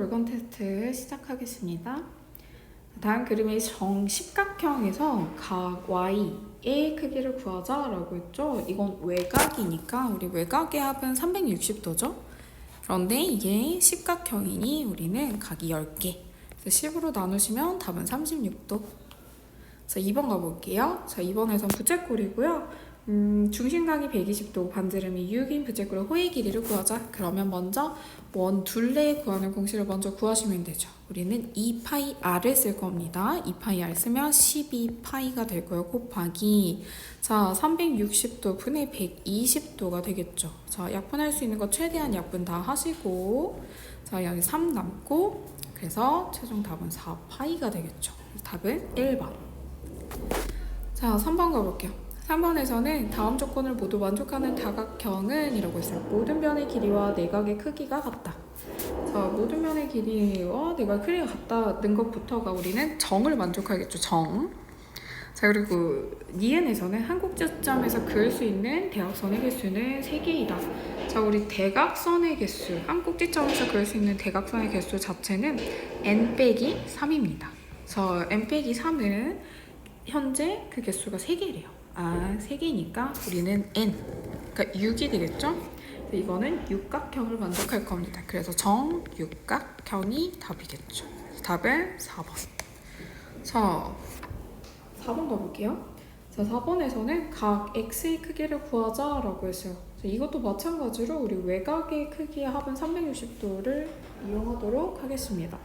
물건 테스트 시작하겠습니다. 다음 그림의 정십각형에서 각 Y의 크기를 구하자라고 했죠. 이건 외곽이니까 우리 외곽의 합은 360도죠. 그런데 이게 십각형이니 우리는 각이 10개. 그래서 10으로 나누시면 답은 36도. 자, 2번 가볼게요. 자, 2번에선 부채꼴이고요. 중심각이 120도, 반지름이 6인 부채꼴의 호의 길이를 구하자. 그러면 먼저 원 둘레 구하는 공식을 먼저 구하시면 되죠. 우리는 2파이r을 쓸 겁니다. 2파이r 쓰면 12파이가 될 거예요. 곱하기 자 360도 분의 120도가 되겠죠. 자, 약분할 수 있는 거 최대한 약분 다 하시고 자, 여기 3 남고 그래서 최종 답은 4파이가 되겠죠. 답은 1번. 자, 3번 가볼게요. 3번에서는 다음 조건을 모두 만족하는 다각형은 이라고 했어요. 모든 변의 길이와 내각의 크기가 같다. 자, 모든 변의 길이와 내각의 크기가 같다는 것부터가 우리는 정을 만족하겠죠. 정. 자, 그리고 니은에서는 한 꼭지점에서 그을 수 있는 대각선의 개수는 3개이다. 자, 우리 대각선의 개수, 한 꼭지점에서 그을 수 있는 대각선의 개수 자체는 n-3입니다. 자, n-3은 현재 그 개수가 3개래요. 3개니까 우리는 n, 그러니까 6이 되겠죠? 이거는 육각형을 만족할 겁니다. 그래서 정육각형이 답이겠죠. 답은 4번. 자, 4번 가볼게요. 자, 4번에서는 각 x의 크기를 구하자라고 했어요. 자, 이것도 마찬가지로 우리 외곽의 크기의 합은 360도를 이용하도록 하겠습니다.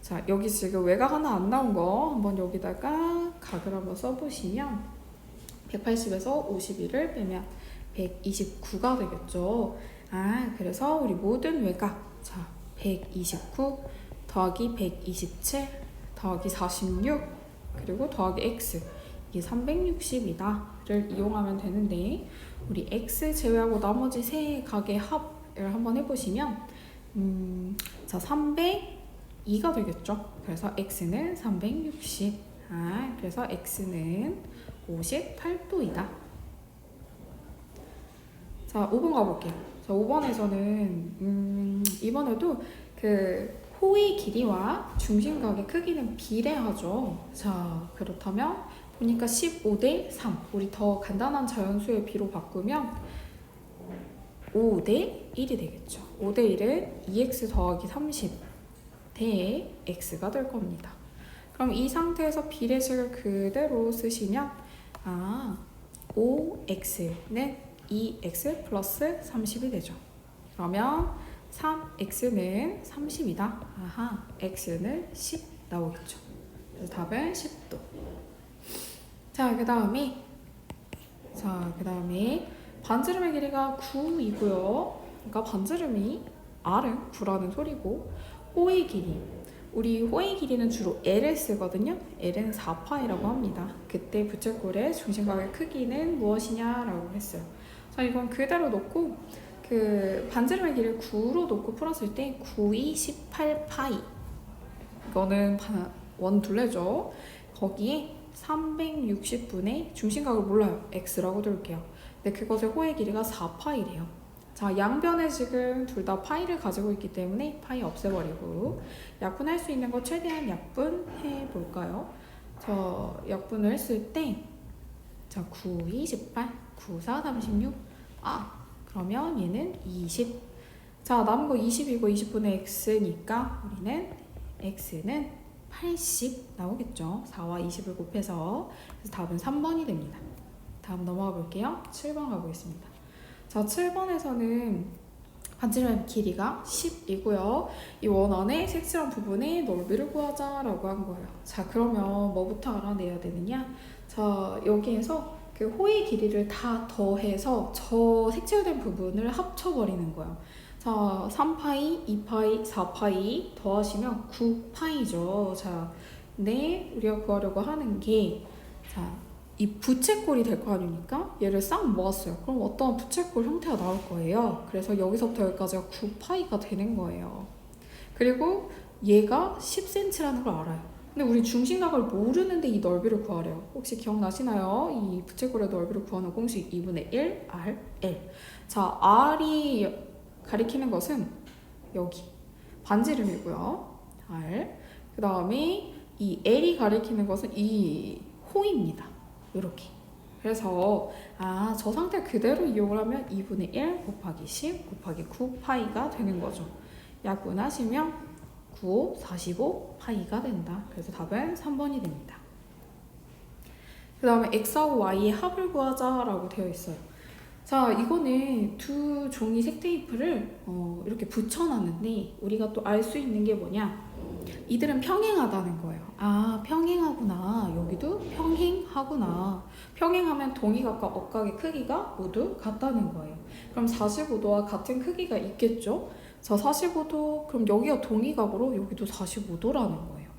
자, 여기 지금 외곽 하나 안 나온 거 한번 여기다가 각을 한번 써보시면 180에서 51을 빼면 129가 되겠죠. 그래서 우리 모든 외곽, 자, 129 더하기 127 더하기 46 그리고 더하기 x, 이게 360이다를 이용하면 되는데 우리 x 제외하고 나머지 세 각의 합을 한번 해보시면 자, 302가 되겠죠. 그래서 x는 360, 그래서 x는 58도이다. 자, 5번 가볼게요. 자, 5번에서는 이번에도 그 호의 길이와 중심각의 크기는 비례하죠. 자, 그렇다면 보니까 15대 3, 우리 더 간단한 자연수의 비로 바꾸면 5대 1이 되겠죠. 5대 1은 2x 더하기 30 대 x가 될 겁니다. 그럼 이 상태에서 비례식을 그대로 쓰시면 5x는 2x 플러스 30이 되죠. 그러면 3x는 30이다. x는 10 나오겠죠. 그래서 답은 10도. 자, 그 다음에 반지름의 길이가 9이고요. 그러니까 반지름이 r은 9라는 소리고 호의 길이, 우리 호의 길이는 주로 L을 쓰거든요. L은 4파이라고 합니다. 그때 부채꼴의 중심각의 크기는 무엇이냐라고 했어요. 자, 이건 그대로 놓고 그 반지름의 길이를 9로 놓고 풀었을 때 9이 18파이. 이거는 원둘레죠. 거기에 360분의 중심각을 몰라요. X라고 둘게요. 근데 그것의 호의 길이가 4파이래요. 자, 양변에 지금 둘 다 파이를 가지고 있기 때문에 파이 없애버리고 약분할 수 있는 거 최대한 약분해 볼까요? 저 약분을 했을 때 자, 9, 2, 18, 9, 4, 36 그러면 얘는 20. 자, 남은 거 20이고 20분의 x니까 우리는 x는 80 나오겠죠. 4와 20을 곱해서. 그래서 답은 3번이 됩니다. 다음 넘어가 볼게요. 7번 가보겠습니다. 자, 7번에서는 반지름의 길이가 10이고요. 이 원 안에 색칠한 부분의 넓이를 구하자라고 한 거예요. 자, 그러면 뭐부터 알아내야 되느냐? 자, 여기에서 그 호의 길이를 다 더해서 저 색칠된 부분을 합쳐버리는 거예요. 자, 3파이, 2파이, 4파이 더하시면 9파이죠. 자, 근데 우리가 구하려고 하는 게 자, 이 부채꼴이 될 거 아닙니까? 얘를 싹 모았어요. 그럼 어떤 부채꼴 형태가 나올 거예요. 그래서 여기서부터 여기까지가 9파이가 되는 거예요. 그리고 얘가 10cm라는 걸 알아요. 근데 우리 중심각을 모르는데 이 넓이를 구하래요. 혹시 기억나시나요? 이 부채꼴의 넓이를 구하는 공식 2분의 1 r, l. 자, r이 가리키는 것은 여기 반지름이고요. R. 그 다음에 이 L이 가리키는 것은 이 호입니다. 이렇게. 그래서 저 상태 그대로 이용을 하면 2분의 1 곱하기 10 곱하기 9 파이가 되는 거죠. 약분하시면 9, 45 파이가 된다. 그래서 답은 3번이 됩니다. 그 다음에 x하고 y의 합을 구하자라고 되어 있어요. 자, 이거는 두 종이 색테이프를 이렇게 붙여놨는데 우리가 또 알 수 있는 게 뭐냐? 이들은 평행하다는 거예요. 평행하구나. 여기도 평행하구나. 평행하면 동의각과 억각의 크기가 모두 같다는 거예요. 그럼 45도와 같은 크기가 있겠죠? 자, 45도, 그럼 여기가 동의각으로 여기도 45도라는 거예요.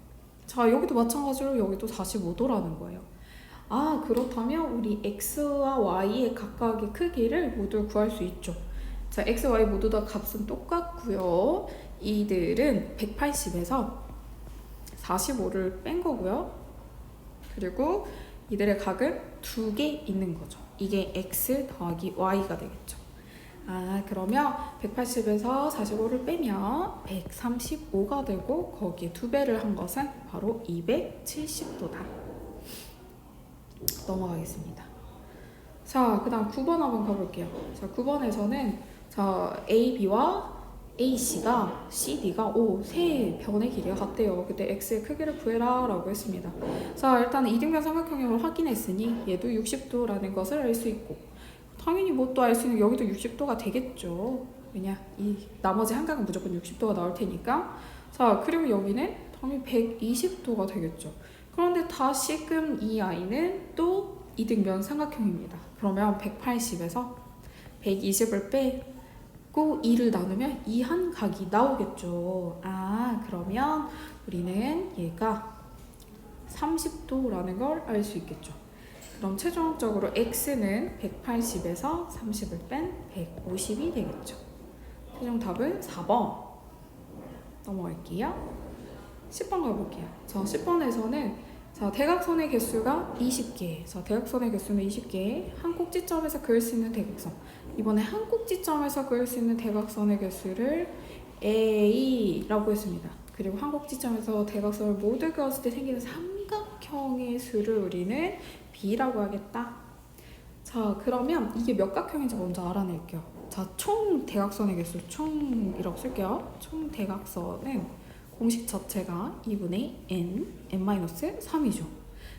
자, 여기도 마찬가지로 여기도 45도라는 거예요. 그렇다면 우리 x와 y의 각각의 크기를 모두 구할 수 있죠. 자, x, y 모두 다 값은 똑같고요. 이들은 180에서 45를 뺀 거고요. 그리고 이들의 각은 2개 있는 거죠. 이게 x 더하기 y가 되겠죠. 그러면 180에서 45를 빼면 135가 되고 거기에 2배를 한 것은 바로 270도다. 넘어가겠습니다. 자, 그 다음 9번 한번 가볼게요. 자, 9번에서는 A, B와 A, C가 C, D가 세 변의 길이가 같대요. 그때 X의 크기를 구해라 라고 했습니다. 자, 일단 이등변 삼각형임을 확인했으니 얘도 60도라는 것을 알 수 있고 당연히 뭐 또 알 수 있는 여기도 60도가 되겠죠. 왜냐? 이 나머지 한 각은 무조건 60도가 나올 테니까. 자, 그리고 여기는 당연히 120도가 되겠죠. 그런데 다시금 이 아이는 또 이등변 삼각형입니다. 그러면 180에서 120을 빼고 2를 나누면 이 한 각이 나오겠죠. 그러면 우리는 얘가 30도라는 걸 알 수 있겠죠. 그럼 최종적으로 x는 180에서 30을 뺀 150이 되겠죠. 최종 답은 4번. 넘어갈게요. 10번 가볼게요. 자, 10번에서는 대각선의 개수가 20개. 자, 대각선의 개수는 20개. 한 꼭지점에서 그을 수 있는 대각선. 이번에 한 꼭지점에서 그을 수 있는 대각선의 개수를 A라고 했습니다. 그리고 한 꼭지점에서 대각선을 모두 그었을 때 생기는 삼각형의 수를 우리는 B라고 하겠다. 자, 그러면 이게 몇 각형인지 먼저 알아낼게요. 자, 총 대각선의 개수, 총이라고 쓸게요. 총 대각선은 공식 자체가 2분의 n-3이죠.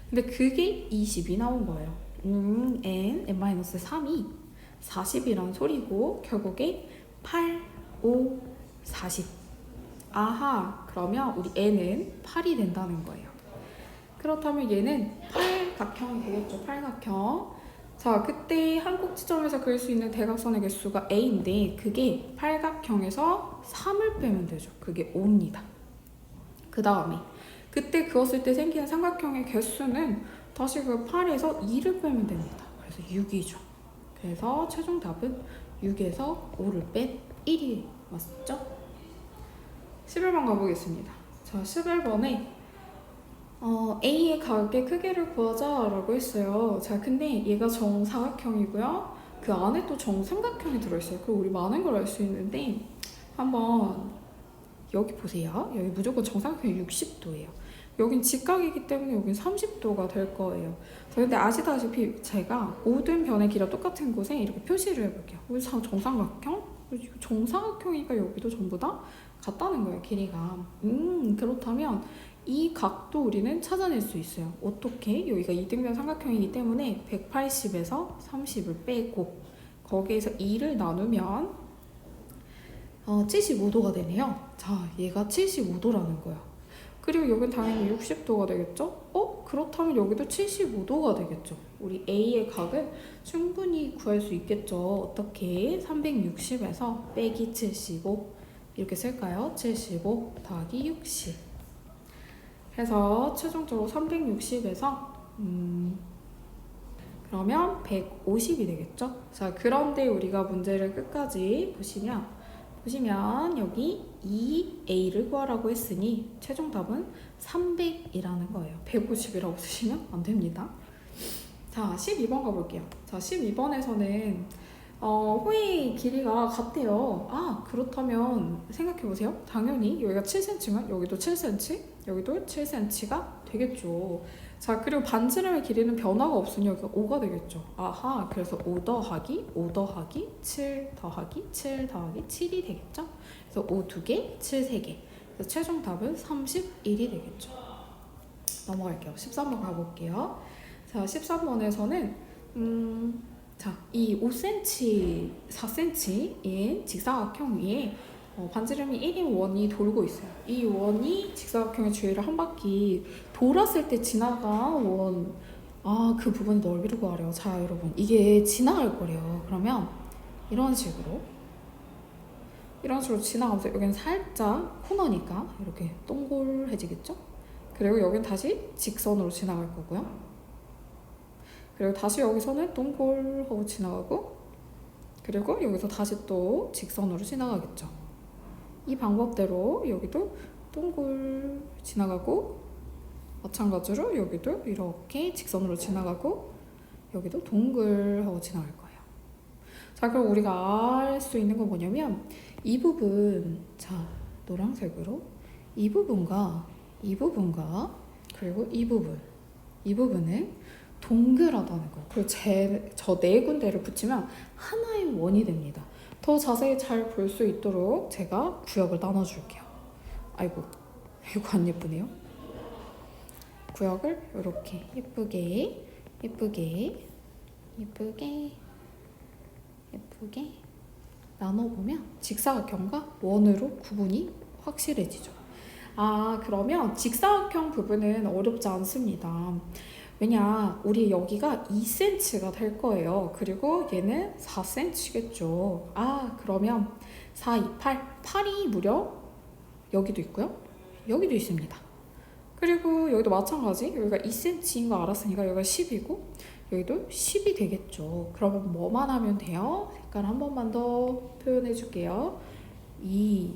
근데 그게 20이 나온 거예요. n-3이 40이란 소리고 결국에 8, 5, 40. 그러면 우리 n은 8이 된다는 거예요. 그렇다면 얘는 팔각형이 되겠죠. 팔각형. 자, 그때 한 꼭지점에서 그릴 수 있는 대각선의 개수가 A인데 그게 팔각형에서 3을 빼면 되죠. 그게 5입니다. 그 다음에 그때 그었을 때 생기는 삼각형의 개수는 다시 그 8에서 2를 빼면 됩니다. 그래서 6이죠. 그래서 최종 답은 6에서 5를 뺀 1이 맞죠? 11번 가보겠습니다. 자, 11번에 A의 각의 크기를 구하자라고 했어요. 자, 근데 얘가 정사각형이고요. 그 안에 또 정삼각형이 들어있어요. 그리고 우리 많은 걸 알 수 있는데 한번 여기 보세요. 여기 무조건 정사각형이 60도예요. 여긴 직각이기 때문에 여긴 30도가 될 거예요. 자, 근데 아시다시피 제가 모든 변의 길이가 똑같은 곳에 이렇게 표시를 해볼게요. 여기 정삼각형? 정사각형이니까 여기도 전부 다 같다는 거예요, 길이가. 그렇다면 이 각도 우리는 찾아낼 수 있어요. 어떻게? 여기가 이등변 삼각형이기 때문에 180에서 30을 빼고 거기에서 2를 나누면 75도가 되네요. 자, 얘가 75도라는 거야. 그리고 여긴 당연히 60도가 되겠죠? 그렇다면 여기도 75도가 되겠죠. 우리 A의 각은 충분히 구할 수 있겠죠. 어떻게? 360에서 빼기 75 이렇게 쓸까요? 75 더하기 60 해서 최종적으로 360에서 그러면 150이 되겠죠? 자, 그런데 우리가 문제를 끝까지 보시면 여기 2A를 구하라고 했으니 최종 답은 300이라는 거예요. 150이라고 쓰시면 안 됩니다. 자, 12번 가볼게요. 자, 12번에서는 호의 길이가 같대요. 아, 그렇다면 생각해보세요. 당연히 여기가 7cm면 여기도 7cm, 여기도 7cm가 되겠죠. 자, 그리고 반지름의 길이는 변화가 없으니 여기가 5가 되겠죠. 아하, 그래서 5 더하기 5 더하기 7 더하기 7 더하기 7이 되겠죠. 그래서 5 2개, 7 3개. 그래서 최종 답은 31이 되겠죠. 넘어갈게요. 13번 가볼게요. 자, 13번에서는 자, 이 5cm, 4cm인 직사각형 위에 반지름이 1인 원이 돌고 있어요. 이 원이 직사각형의 주위를 한 바퀴 돌았을 때 지나간 원, 그 부분의 넓이를 구하래요. 자, 여러분, 이게 지나갈 거래요. 그러면 이런 식으로 지나가면서 여기는 살짝 코너니까 이렇게 동글해지겠죠? 그리고 여긴 다시 직선으로 지나갈 거고요. 그리고 다시 여기서는 동글하고 지나가고, 그리고 여기서 다시 또 직선으로 지나가겠죠. 이 방법대로 여기도 동글 지나가고, 마찬가지로 여기도 이렇게 직선으로 지나가고, 여기도 동글하고 지나갈 거예요. 자, 그럼 우리가 알 수 있는 건 뭐냐면 이 부분, 자, 노란색으로 이 부분과 그리고 이 부분은 동글하다는 거. 그리고 저 네 군데를 붙이면 하나의 원이 됩니다. 더 자세히 잘 볼 수 있도록 제가 구역을 나눠줄게요. 아이고, 이거 안 예쁘네요. 구역을 이렇게 예쁘게 나눠보면 직사각형과 원으로 구분이 확실해지죠. 아, 그러면 직사각형 부분은 어렵지 않습니다. 왜냐, 우리 여기가 2cm가 될 거예요. 그리고 얘는 4cm겠죠. 아, 그러면 4, 2, 8이 무려 여기도 있고요. 여기도 있습니다. 그리고 여기도 마찬가지. 여기가 2cm인 거 알았으니까 여기가 10이고 여기도 10이 되겠죠. 그러면 뭐만 하면 돼요? 색깔 한 번만 더 표현해 줄게요. 이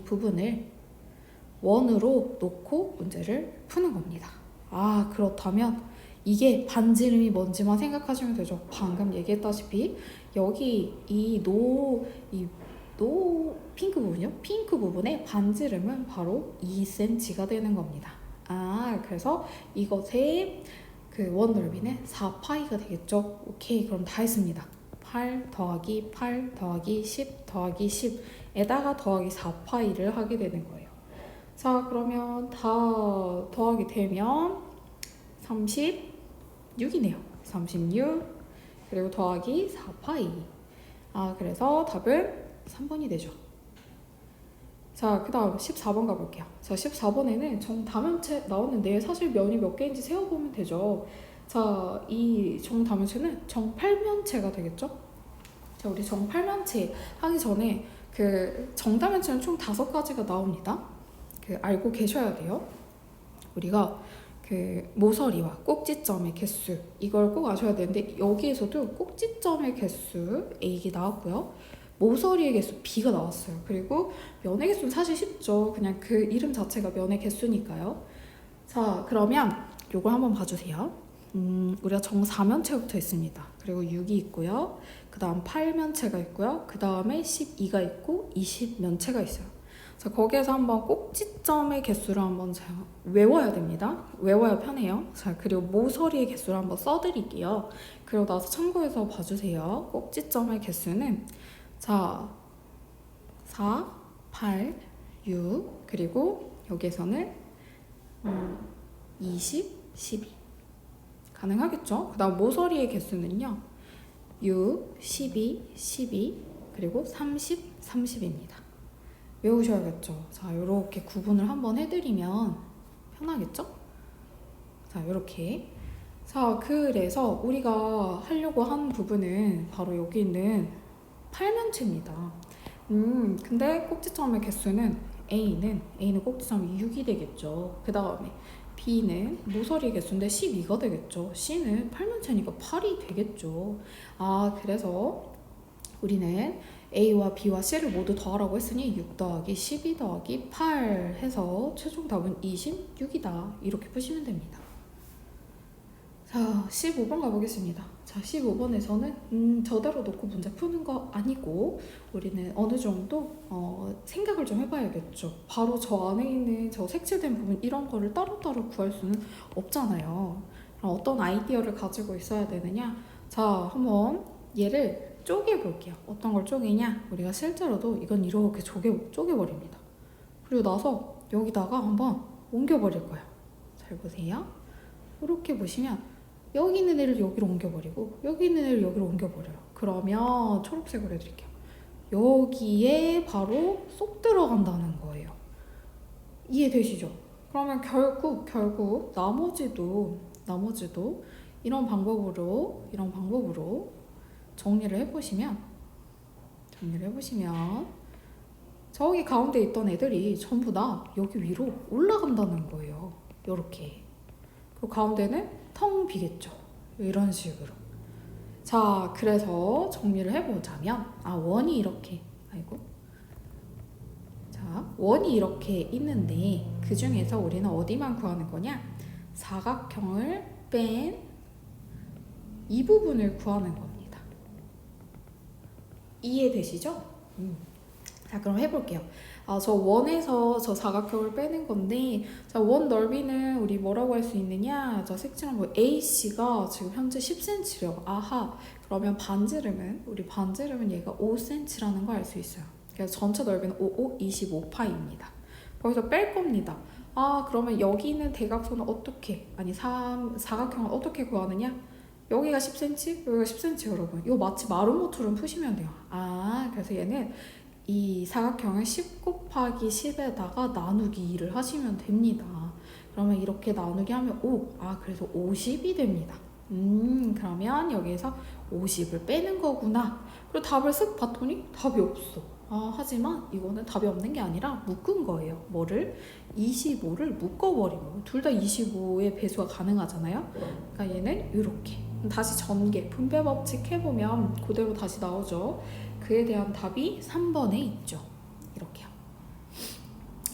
부분을 원으로 놓고 문제를 푸는 겁니다. 아, 그렇다면 이게 반지름이 뭔지만 생각하시면 되죠. 방금 얘기했다시피 여기 이 핑크 부분이요? 핑크 부분의 반지름은 바로 2cm가 되는 겁니다. 아, 그래서 이것의 그 원 넓이는 4파이가 되겠죠. 오케이, 그럼 다 했습니다. 8 더하기 8 더하기 10 더하기 10에다가 더하기 4파이를 하게 되는 거예요. 자, 그러면 다 더하게 되면 36이네요. 36 그리고 더하기 4파이. 아, 그래서 답은 3번이 되죠. 자, 그 다음 14번 가볼게요. 자, 14번에는 정다면체 나오는데 사실 면이 몇 개인지 세어보면 되죠. 자, 이 정다면체는 정팔면체가 되겠죠? 자, 우리 정팔면체 하기 전에 그 정다면체는 총 5가지가 나옵니다. 그 알고 계셔야 돼요. 우리가 그 모서리와 꼭지점의 개수, 이걸 꼭 아셔야 되는데 여기에서도 꼭지점의 개수 A가 나왔고요. 모서리의 개수 B가 나왔어요. 그리고 면의 개수는 사실 쉽죠. 그냥 그 이름 자체가 면의 개수니까요. 자, 그러면 요거 한번 봐주세요. 우리가 정사면체부터 있습니다. 그리고 6이 있고요. 그 다음 8면체가 있고요. 그 다음에 12가 있고 20면체가 있어요. 자, 거기에서 한번 꼭지점의 개수를 한번 제가 외워야 됩니다. 외워야 편해요. 자, 그리고 모서리의 개수를 한번 써드릴게요. 그리고 나서 참고해서 봐주세요. 꼭지점의 개수는 자, 4, 8, 6 그리고 여기에서는 20, 12 가능하겠죠? 그 다음 모서리의 개수는요 6, 12, 12 그리고 30, 30입니다. 외우셔야겠죠? 자, 이렇게 구분을 한번 해드리면 편하겠죠? 자, 이렇게. 자, 그래서 우리가 하려고 한 부분은 바로 여기 있는 팔면체입니다. 근데 꼭지점의 개수는 A는 꼭지점이 6이 되겠죠. 그 다음에 B는 모서리 개수인데 12가 되겠죠. C는 팔면체니까 8이 되겠죠. 아, 그래서 우리는 A와 B와 C를 모두 더하라고 했으니 6 더하기 12 더하기 8 해서 최종 답은 26이다. 이렇게 푸시면 됩니다. 자, 15번 가보겠습니다. 자, 15번에서는 저대로 놓고 문제 푸는 거 아니고 우리는 어느 정도 생각을 좀 해봐야겠죠. 바로 저 안에 있는 저 색칠된 부분 이런 거를 따로따로 구할 수는 없잖아요. 그럼 어떤 아이디어를 가지고 있어야 되느냐? 자, 한번 얘를 쪼개볼게요. 어떤 걸 쪼개냐? 우리가 실제로도 이건 이렇게 쪼개버립니다. 그리고 나서 여기다가 한번 옮겨버릴 거예요. 잘 보세요. 이렇게 보시면 여기 있는 애를 여기로 옮겨버리고 여기 있는 애를 여기로 옮겨버려요. 그러면 초록색으로 해드릴게요. 여기에 바로 쏙 들어간다는 거예요. 이해되시죠? 그러면 결국 나머지도 이런 방법으로 정리를 해보시면 저기 가운데 있던 애들이 전부 다 여기 위로 올라간다는 거예요. 요렇게. 그 가운데는 텅 비겠죠. 이런 식으로. 자, 그래서 정리를 해보자면 원이 이렇게 원이 이렇게 있는데 그 중에서 우리는 어디만 구하는 거냐? 사각형을 뺀 이 부분을 구하는 겁니다. 이해되시죠? 자, 그럼 해볼게요. 저 원에서 저 사각형을 빼는 건데, 자, 원 넓이는 우리 뭐라고 할 수 있느냐? 저 색칠한 거 AC가 지금 현재 10cm래요. 아하. 그러면 우리 반지름은 얘가 5cm라는 걸 알 수 있어요. 그래서 전체 넓이는 25파입니다. 거기서 뺄 겁니다. 그러면 여기 있는 대각선은 사각형을 어떻게 구하느냐? 여기가 10cm, 여기가 10cm 여러분. 이거 마치 마루모처럼 푸시면 돼요. 그래서 얘는 이 사각형을 10 곱하기 10에다가 나누기 2를 하시면 됩니다. 그러면 이렇게 나누기 하면 5. 그래서 50이 됩니다. 그러면 여기에서 50을 빼는 거구나. 그리고 답을 쓱 봤더니 답이 없어. 하지만 이거는 답이 없는 게 아니라 묶은 거예요. 뭐를? 25를 묶어버리고 둘 다 25의 배수가 가능하잖아요. 그러니까 얘는 이렇게. 다시 전개, 분배 법칙 해보면 그대로 다시 나오죠. 그에 대한 답이 3번에 있죠. 이렇게요.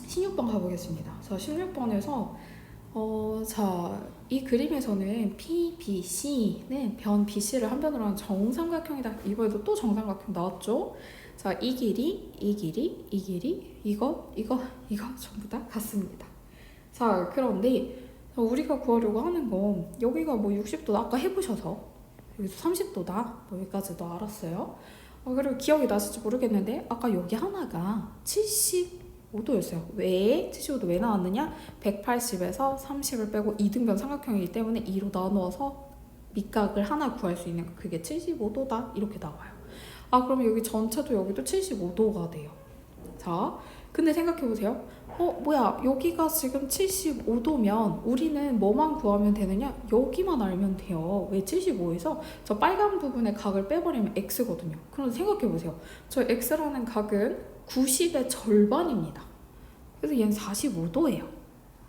16번 가보겠습니다. 자, 16번에서 이 그림에서는 PBC는 변 BC를 한 변으로 한 정삼각형이다. 이번에도 또 정삼각형 나왔죠. 자, 이 길이, 이거 전부 다 같습니다. 자, 그런데 우리가 구하려고 하는 건 여기가 60도다. 아까 해보셔서 여기서 30도다. 여기까지도 알았어요. 그리고 기억이 나실지 모르겠는데 아까 여기 하나가 75도였어요. 왜? 75도 왜 나왔느냐? 180에서 30을 빼고 이등변 삼각형이기 때문에 2로 나누어서 밑각을 하나 구할 수 있는 거. 그게 75도다. 이렇게 나와요. 그럼 여기 전체도 여기도 75도가 돼요. 자, 근데 생각해보세요. 뭐야, 여기가 지금 75도면 우리는 뭐만 구하면 되느냐? 여기만 알면 돼요. 왜 75에서 저 빨간 부분의 각을 빼버리면 x거든요. 그럼 생각해보세요. 저 x라는 각은 90의 절반입니다. 그래서 얘는 45도예요.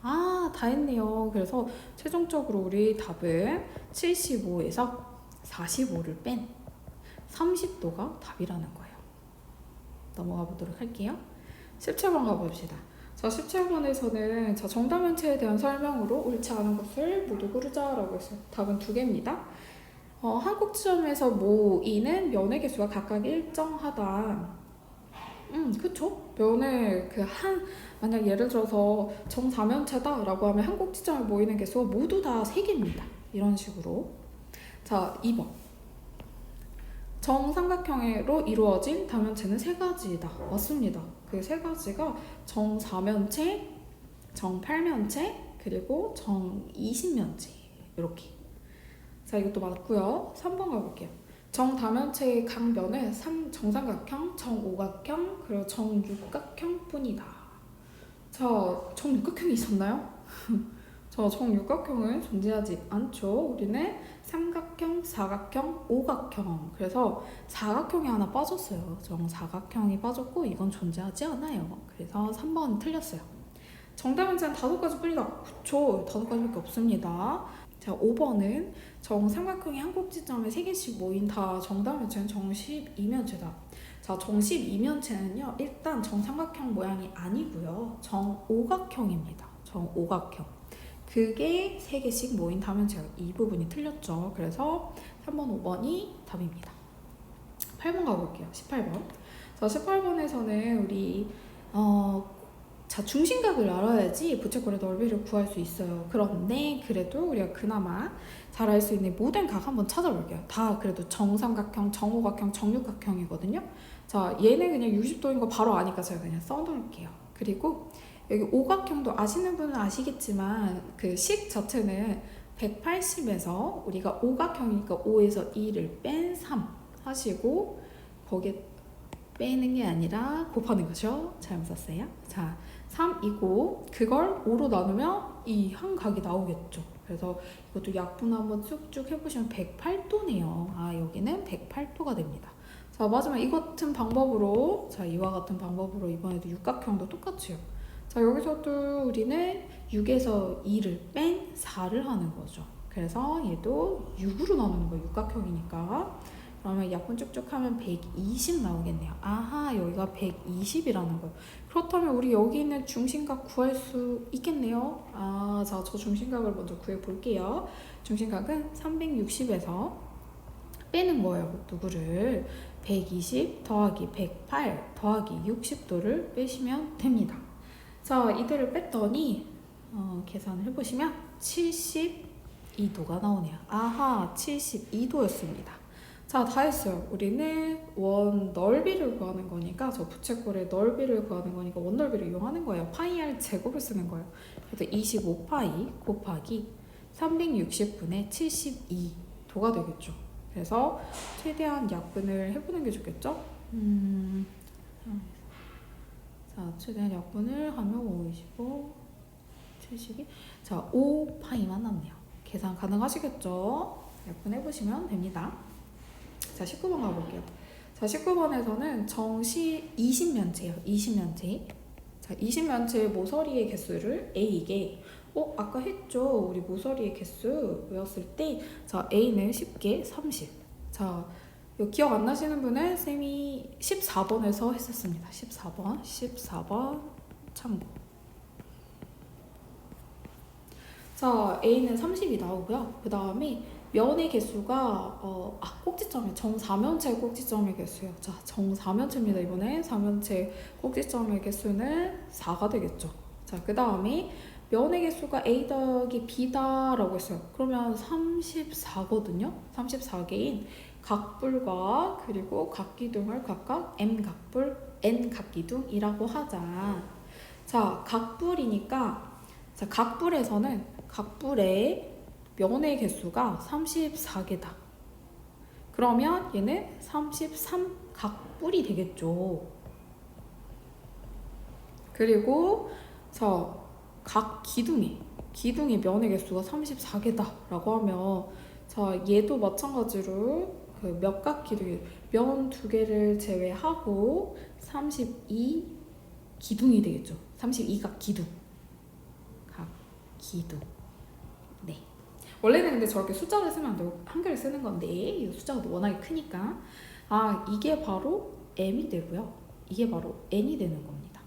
다 했네요. 그래서 최종적으로 우리 답은 75에서 45를 뺀 30도가 답이라는 거예요. 넘어가 보도록 할게요. 17번 가봅시다. 자, 17번에서는 정답면체에 대한 설명으로 옳지 않은 것을 모두 고르자라고 했어요. 답은 두 개입니다. 한국 지점에서 모이는 면의 개수가 각각 일정하다. 그쵸? 면의 만약 예를 들어서 정사면체다라고 하면 한국 지점에 모이는 개수가 모두 다 3개입니다. 이런 식으로. 자, 2번. 정삼각형으로 이루어진 다면체는 3가지이다. 맞습니다. 그 3가지가 정사면체, 정팔면체, 그리고 정이십면체. 이렇게. 자, 이것도 맞고요. 3번 가볼게요. 정다면체의 각면은 정삼각형, 정오각형, 그리고 정육각형 뿐이다. 자, 정육각형이 있었나요? 저 정육각형은 존재하지 않죠. 우리는 삼각형, 사각형, 오각형. 그래서 사각형이 하나 빠졌어요. 정사각형이 빠졌고 이건 존재하지 않아요. 그래서 3번 틀렸어요. 정다면체는 5가지 뿐이다. 그쵸? 5가지밖에 없습니다. 자, 5번은 정삼각형이 한국 지점에 3개씩 모인 다 정다면체는 정12면체다. 자, 정12면체는요. 일단 정삼각형 모양이 아니고요. 정오각형입니다. 정오각형. 그게 3개씩 모인 다면체예요. 이 부분이 틀렸죠. 그래서 3번, 5번이 답입니다. 8번 가볼게요. 18번. 자, 18번에서는 우리 자, 중심각을 알아야지 부채꼴의 넓이를 구할 수 있어요. 그런데 그래도 우리가 그나마 잘 알 수 있는 모든 각 한번 찾아볼게요. 다 그래도 정삼각형, 정오각형, 정육각형이거든요. 자, 얘는 그냥 60도인 거 바로 아니까 제가 그냥 써놓을게요. 그리고 여기 오각형도 아시는 분은 아시겠지만 그 식 자체는 180에서 우리가 오각형이니까 5에서 2를 뺀 3 하시고 거기에 빼는 게 아니라 곱하는 거죠. 잘못 썼어요. 자, 3이고 그걸 5로 나누면 이 한 각이 나오겠죠. 그래서 이것도 약분 한번 쭉쭉 해보시면 108도네요. 아, 여기는 108도가 됩니다. 자, 마지막 이 같은 방법으로, 자, 이와 같은 방법으로 이번에도 육각형도 똑같이요. 자, 여기서도 우리는 6에서 2를 뺀 4를 하는 거죠. 그래서 얘도 6으로 나누는 거예요. 육각형이니까. 그러면 약분 쭉쭉 하면 120 나오겠네요. 아하, 여기가 120이라는 거예요. 그렇다면 우리 여기 있는 중심각 구할 수 있겠네요. 아, 자, 저 중심각을 먼저 구해볼게요. 중심각은 360에서 빼는 거예요. 누구를? 120 더하기 108 더하기 60도를 빼시면 됩니다. 자, 이들을 뺐더니 계산을 해보시면 72도가 나오네요. 아하, 72도였습니다. 자, 다 했어요. 우리는 원 넓이를 구하는 거니까 저 부채꼴의 넓이를 구하는 거니까 원 넓이를 이용하는 거예요. 파이 r 제곱을 쓰는 거예요. 그래서 25파이 곱하기 360분의 72도가 되겠죠. 그래서 최대한 약분을 해보는 게 좋겠죠? 자, 최대한 약분을 하면 5, 25, 72. 자, 5파이만 남네요. 계산 가능하시겠죠? 약분해보시면 됩니다. 자, 19번 가볼게요. 자, 19번에서는 정시 20면체예요. 20면체. 자, 20면체의 모서리의 개수를 A에게 아까 했죠. 우리 모서리의 개수 외웠을 때 자, A는 쉽게 30. 자, 기억 안 나시는 분은 쌤이 14번에서 했었습니다. 14번 참고. 자, A는 30이 나오고요. 그 다음에 면의 개수가 꼭지점이 정사면체 꼭지점의 개수예요. 자, 정사면체입니다. 이번에 사면체 꼭지점의 개수는 4가 되겠죠. 자, 그 다음에 면의 개수가 A 더하기 B다라고 했어요. 그러면 34거든요. 34개인 각불과 그리고 각기둥을 각각 M각불, N각기둥이라고 하자. 자, 각불이니까 자, 각불에서는 각불의 면의 개수가 34개다. 그러면 얘는 33각불이 되겠죠. 그리고 각 기둥의 면의 개수가 34개다 라고 하면 자, 얘도 마찬가지로 그 몇각 기둥이 면 2개를 제외하고 32기둥이 되겠죠. 32각 기둥. 각 기둥. 네. 원래는 근데 저렇게 숫자를 쓰면 안 되고 한글을 쓰는 건데 이 숫자가 워낙에 크니까 이게 바로 m이 되고요. 이게 바로 n이 되는 겁니다.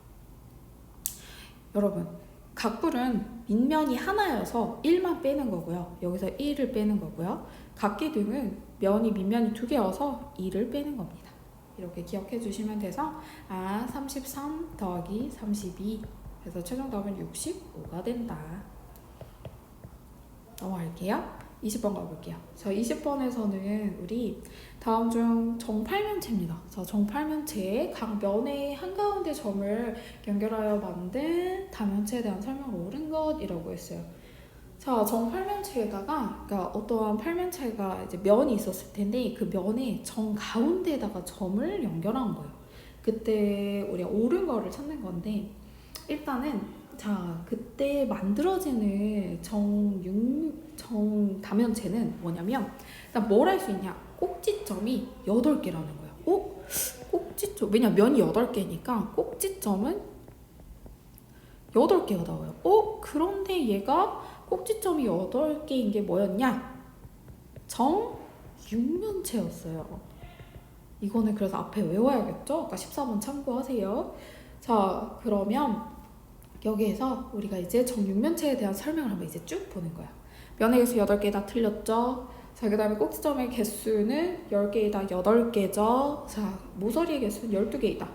여러분, 각불은 밑면이 하나여서 1만 빼는 거고요. 여기서 1을 빼는 거고요. 각기둥은 면이 밑면이 2개여서 2를 빼는 겁니다. 이렇게 기억해 주시면 돼서 33 더하기 32 그래서 최종 답은 65가 된다. 넘어갈게요. 20번 가볼게요. 자, 20번에서는 우리 다음 중 정팔면체입니다. 자, 정팔면체의 각 면의 한가운데 점을 연결하여 만든 다면체에 대한 설명을 옳은 것이라고 했어요. 자, 정팔면체에다가 그러니까 어떠한 팔면체가 이제 면이 있었을 텐데 그 면의 정가운데에다가 점을 연결한 거예요. 그때 우리가 옳은 거를 찾는 건데 일단은 자, 그때 만들어지는 정다면체는 뭐냐면 일단 뭘 할 수 있냐? 꼭지점이 8개라는 거예요. 꼭지점. 왜냐 면이 8개니까 꼭지점은 8개가 나와요. 그런데 얘가 꼭지점이 8개인 게 뭐였냐? 정육면체였어요. 이거는 그래서 앞에 외워야겠죠? 아까 14번 참고하세요. 자, 그러면 여기에서 우리가 이제 정육면체에 대한 설명을 한번 이제 쭉 보는 거야. 면의 개수 8개 다 틀렸죠? 자, 그 다음에 꼭지점의 개수는 10개이다, 8개죠? 자, 모서리의 개수는 12개이다.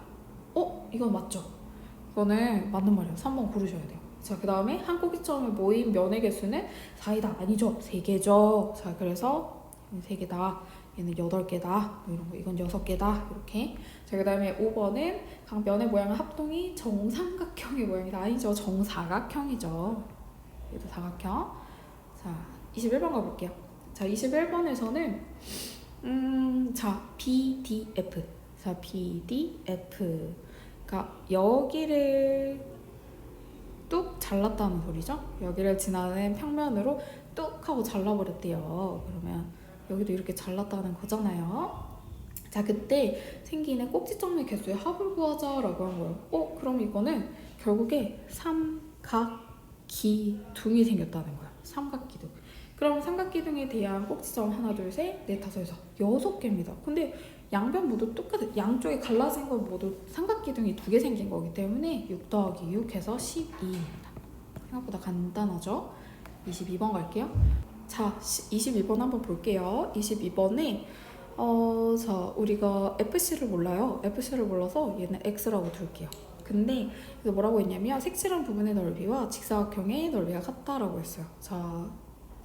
이건 맞죠? 이거는 맞는 말이에요. 3번 고르셔야 돼요. 자, 그 다음에 한 꼭지점에 모인 면의 개수는 4이다. 아니죠? 3개죠? 자, 그래서 3개다. 얘는 8개다. 뭐 이런 거. 이건 6개다. 이렇게. 자, 그 다음에 5번은 각 면의 모양은 합동이 정삼각형의 모양이다. 아니죠? 정사각형이죠. 얘도 사각형. 자, 21번 가볼게요. 자, 21번에서는 자, BDF. 자, BDF. 그러니까 여기를 뚝 잘랐다는 소리죠. 여기를 지나는 평면으로 뚝 하고 잘라버렸대요. 그러면 여기도 이렇게 잘랐다는 거잖아요. 자, 그때 생기는 꼭지점의 개수의 합을 구하자라고 한 거예요. 그럼 이거는 결국에 삼각기둥이 생겼다는 거야. 삼각기둥. 그럼 삼각기둥에 대한 꼭지점 하나, 둘, 셋, 넷, 다섯, 여섯, 6개입니다. 근데 양변 모두 똑같은, 양쪽에 갈라진 건 모두 삼각기둥이 2개 생긴 거기 때문에 6 더하기 6 해서 12입니다. 생각보다 간단하죠? 22번 갈게요. 자, 22번 한번 볼게요. 22번에 자, 우리가 FC를 몰라요. FC를 몰라서 얘는 X라고 둘게요. 근데 이거 뭐라고 했냐면 색칠한 부분의 넓이와 직사각형의 넓이가 같다라고 했어요. 자,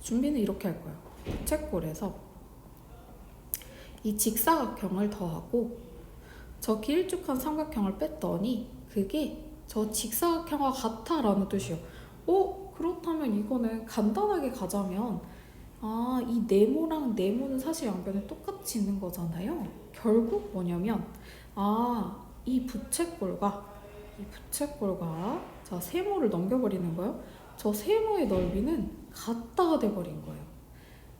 준비는 이렇게 할 거예요. 부채꼴에서 이 직사각형을 더하고 저 길쭉한 삼각형을 뺐더니 그게 저 직사각형과 같다라는 뜻이에요. 그렇다면 이거는 간단하게 가자면 이 네모랑 네모는 사실 양변에 똑같이 있는 거잖아요. 결국 뭐냐면 이 부채꼴과 자, 세모를 넘겨버리는 거예요. 저 세모의 넓이는 같다가 돼버린 거예요.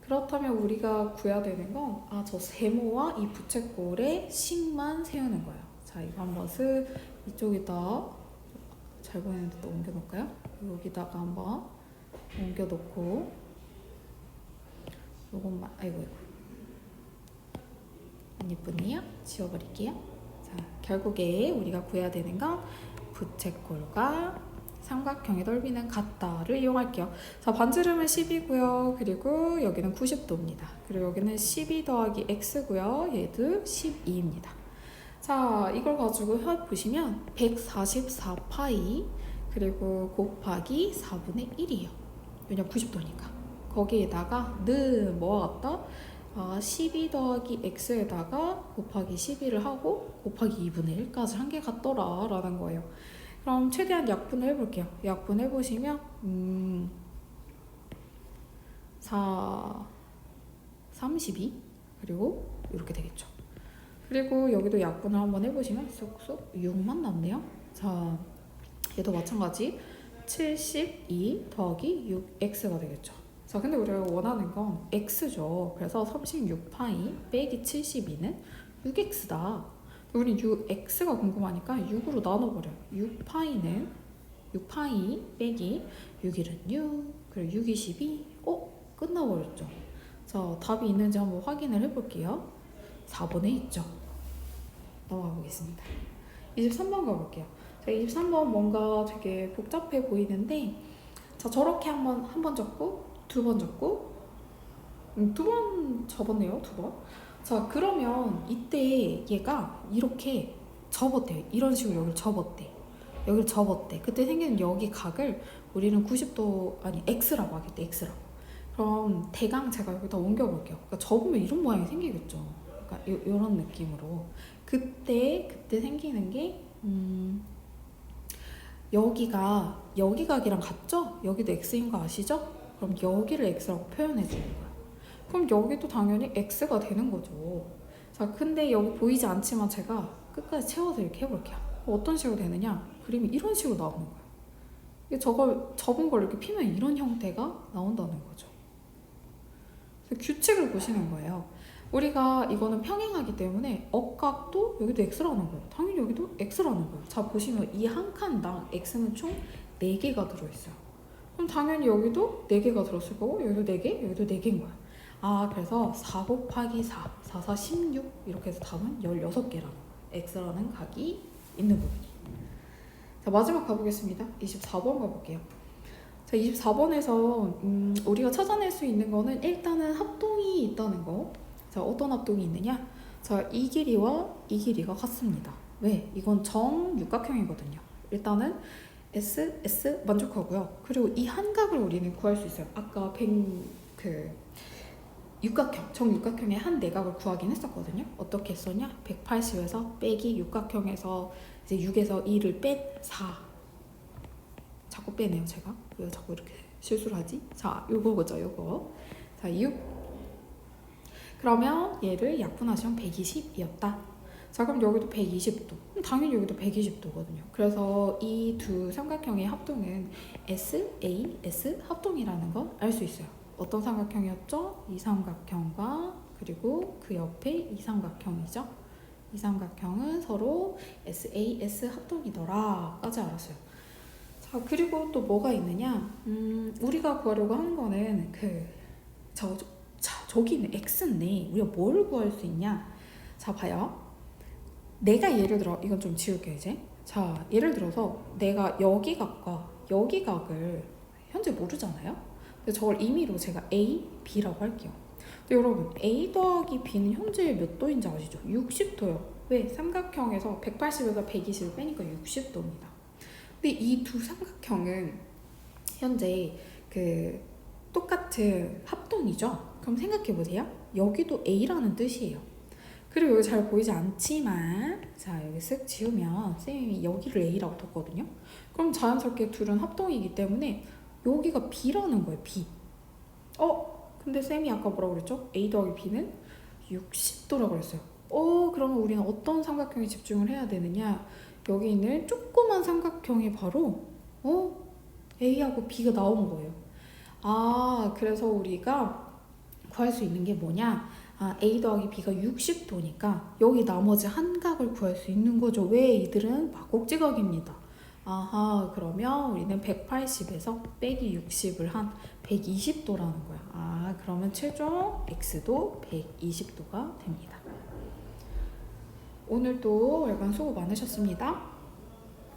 그렇다면 우리가 구해야 되는 건 저 세모와 이 부채꼴의 식만 세우는 거예요. 자, 이거 한번 이쪽에다 잘 보이는데 또 옮겨 놓을까요? 여기다가 한번 옮겨 놓고 요것만 아이고 안 예쁘네요. 지워버릴게요. 자, 결국에 우리가 구해야 되는 건 부채꼴과 삼각형의 넓이는 같다를 이용할게요. 자, 반지름은 10이고요. 그리고 여기는 90도입니다. 그리고 여기는 12 더하기 x고요. 얘도 12입니다. 자, 이걸 가지고 보시면 144파이 그리고 곱하기 4분의 1이에요. 왜냐면 90도니까. 거기에다가 는 뭐와 같다? 12 더하기 x에다가 곱하기 12를 하고 곱하기 2분의 1까지 한 개 같더라 라는 거예요. 그럼 최대한 약분을 해볼게요. 약분해보시면 32 그리고 이렇게 되겠죠. 그리고 여기도 약분을 한번 해보시면 쏙쏙 6만 남네요. 자, 얘도 마찬가지 72 더하기 6x가 되겠죠. 자, 근데 우리가 원하는 건 x죠. 그래서 36파이 빼기 72는 6x다. 우리 6x가 궁금하니까 6으로 나눠버려요. 6파이 빼기 6일은 6 그리고 6이 12 끝나버렸죠. 자, 답이 있는지 한번 확인을 해볼게요. 4번에 있죠. 넘어가 보겠습니다. 23번 가볼게요. 자, 23번 뭔가 되게 복잡해 보이는데 자, 저렇게 한 번 적고 두 번 적고 두 번 접었네요. 2번. 자, 그러면 이때 얘가 이렇게 접었대요. 이런 식으로 여기를 접었대. 여기를 접었대. 그때 생기는 여기 각을 우리는 90도 아니 x라고 하겠대. x라고. 그럼 대강 제가 여기다 옮겨볼게요. 그러니까 접으면 이런 모양이 생기겠죠. 그러니까 이런 느낌으로. 그때 생기는 게 여기 각이랑 같죠? 여기도 x인 거 아시죠? 그럼 여기를 x라고 표현해 주는 거예요. 그럼 여기도 당연히 x가 되는 거죠. 자, 근데 여기 보이지 않지만 제가 끝까지 채워서 이렇게 해볼게요. 어떤 식으로 되느냐? 그림이 이런 식으로 나오는 거예요. 저걸 접은 걸 이렇게 피면 이런 형태가 나온다는 거죠. 그래서 규칙을 보시는 거예요. 우리가 이거는 평행하기 때문에 억각도 여기도 x라는 거예요. 당연히 여기도 x라는 거예요. 자, 보시면 이 한 칸당 x는 총 4개가 들어있어요. 그럼 당연히 여기도 4개가 들었을 거고 여기도 4개, 여기도 4개인 거야. 그래서 4 곱하기 4, 4, 4, 16 이렇게 해서 답은 16개라는 거야. x라는 각이 있는 부분이. 자, 마지막 가보겠습니다. 24번 가볼게요. 자, 24번에서 우리가 찾아낼 수 있는 거는 일단은 합동이 있다는 거. 자, 어떤 합동이 있느냐? 자, 이 길이와 이 길이가 같습니다. 왜? 이건 정육각형이거든요. 일단은 S, S 만족하고요. 그리고 이 한각을 우리는 구할 수 있어요. 아까 육각형, 정육각형의 한 내각을 구하긴 했었거든요. 어떻게 했었냐? 180에서 빼기 육각형에서 이제 6에서 2를 뺀 4. 자꾸 빼네요, 제가. 왜 자꾸 이렇게 실수를 하지? 자, 요거 보죠, 요거. 자, 6. 그러면 얘를 약분하시면 120이었다. 자, 그럼 여기도 120도. 당연히 여기도 120도거든요. 그래서 이 두 삼각형의 합동은 SAS 합동이라는 걸 알 수 있어요. 어떤 삼각형이었죠? 이 삼각형과 그리고 그 옆에 이 삼각형이죠. 이 삼각형은 서로 SAS 합동이더라까지 알았어요. 자, 그리고 또 뭐가 있느냐? 우리가 구하려고 하는 거는 저기 있는 x인데 우리가 뭘 구할 수 있냐? 자, 봐요. 내가 예를 들어 이건 좀 지울게요 이제. 자, 예를 들어서 내가 여기 각과 여기 각을 현재 모르잖아요. 근데 저걸 임의로 제가 A, B라고 할게요. 근데 여러분 A 더하기 B는 현재 몇 도인지 아시죠? 60도요. 왜? 삼각형에서 180에서 120을 빼니까 60도입니다. 근데 이 두 삼각형은 현재 똑같은 합동이죠. 그럼 생각해보세요. 여기도 A라는 뜻이에요. 그리고 여기 잘 보이지 않지만 자, 여기 쓱 지우면 쌤이 여기를 A라고 뒀거든요. 그럼 자연스럽게 둘은 합동이기 때문에 여기가 B라는 거예요. B. 근데 쌤이 아까 뭐라고 그랬죠? A 더하기 B는 60도라고 그랬어요. 그러면 우리는 어떤 삼각형에 집중을 해야 되느냐? 여기 있는 조그만 삼각형이 바로 A하고 B가 나온 거예요. 그래서 우리가 구할 수 있는 게 뭐냐? A 더하기 B가 60도니까 여기 나머지 한각을 구할 수 있는 거죠. 왜? 이들은 막곡지각입니다. 그러면 우리는 180에서 빼기 60을 한 120도라는 거야. 그러면 최종 X도 120도가 됩니다. 오늘도 월간 수고 많으셨습니다.